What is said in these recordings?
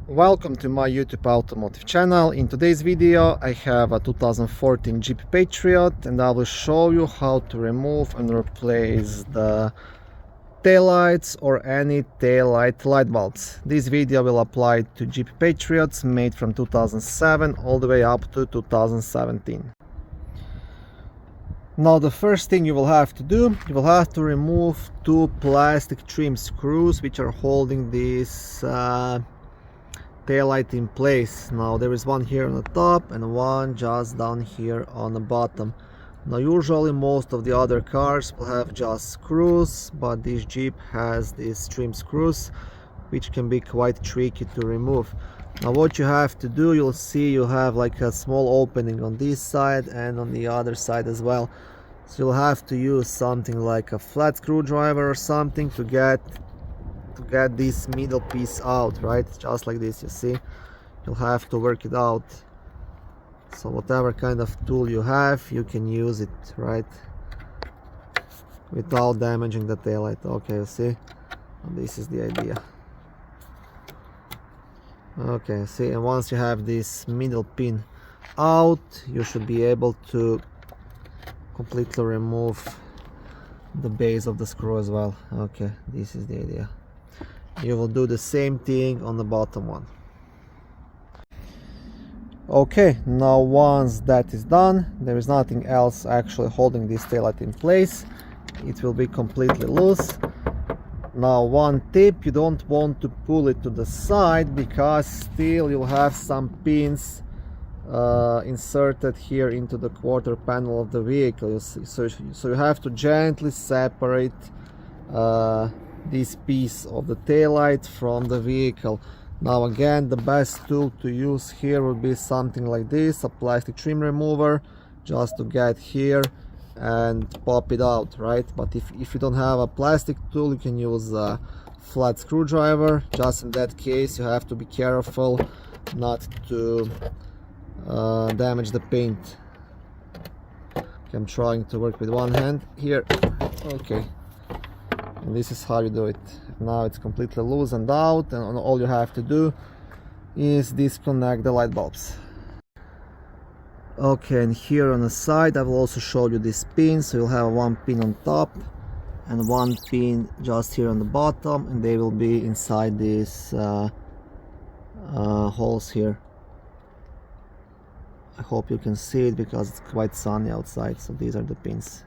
Welcome to my YouTube automotive channel. In today's video I have a 2014 Jeep Patriot and I will show you how to remove and replace the taillights or any taillight light bulbs. This video will apply to Jeep Patriots made from 2007 all the way up to 2017. Now the first thing you will have to do, you will have to remove two plastic trim screws which are holding this taillight in place. Now there is one here on the top and one just down here on the bottom. Now usually most of the other cars will have just screws, but this Jeep has these trim screws which can be quite tricky to remove. Now what you have to do, you'll see you have like a small opening on this side and on the other side as well. So you'll have to use something like a flat screwdriver or something to get this middle piece out, right? Just like this, you see. You'll have to work it out. So whatever kind of tool you have, you can use it, right? Without damaging the taillight. Okay, you see? And this is the idea. Okay, see, and once you have this middle pin out, you should be able to completely remove the base of the screw as well. Okay, this is the idea. You will do the same thing on the bottom one. Okay, now once that is done, there is nothing else actually holding this taillight in place. It will be completely loose. Now one tip, you don't want to pull it to the side because still you'll have some pins inserted here into the quarter panel of the vehicle. So you have to gently separate this piece of the taillight from the vehicle. Now again, the best tool to use here would be something like this, a plastic trim remover, just to get here and pop it out, right? But if you don't have a plastic tool, you can use a flat screwdriver. Just in that case, you have to be careful not to damage the paint. Okay, I'm trying to work with one hand here. Okay. And this is how you do it. Now it's completely loosened out, and all you have to do is disconnect the light bulbs. Okay, and here on the side I will also show you this pin. So you'll have one pin on top and one pin just here on the bottom, and they will be inside these holes here. I hope you can see it because it's quite sunny outside. So these are the pins.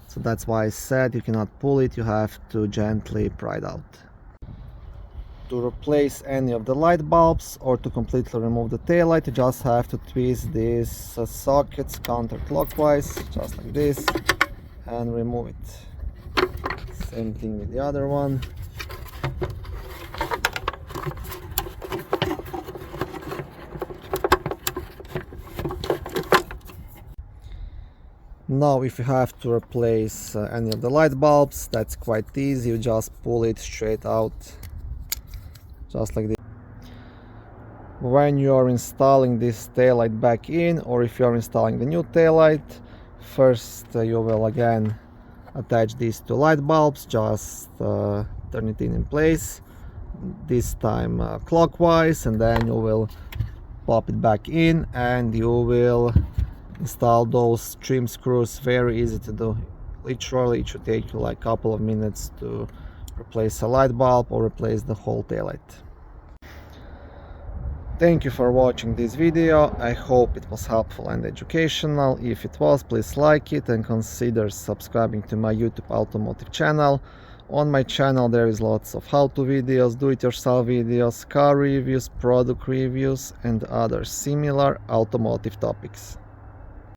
So that's why I said you cannot pull it, you have to gently pry it out. To replace any of the light bulbs or to completely remove the taillight, you just have to twist these sockets counterclockwise, just like this, and remove it. Same thing with the other one. Now if you have to replace any of the light bulbs, that's quite easy. You just pull it straight out, just like this. When you are installing this taillight back in, or if you are installing the new taillight, first you will again attach these two light bulbs, just turn it in place, this time clockwise, and then you will pop it back in and you will install those trim screws. Very easy to do. Literally it should take you like a couple of minutes to replace a light bulb or replace the whole taillight. Thank you for watching this video. I hope it was helpful and educational. If it was, please like it and consider subscribing to my YouTube automotive channel. On my channel there is lots of how-to videos, do-it-yourself videos, car reviews, product reviews and other similar automotive topics.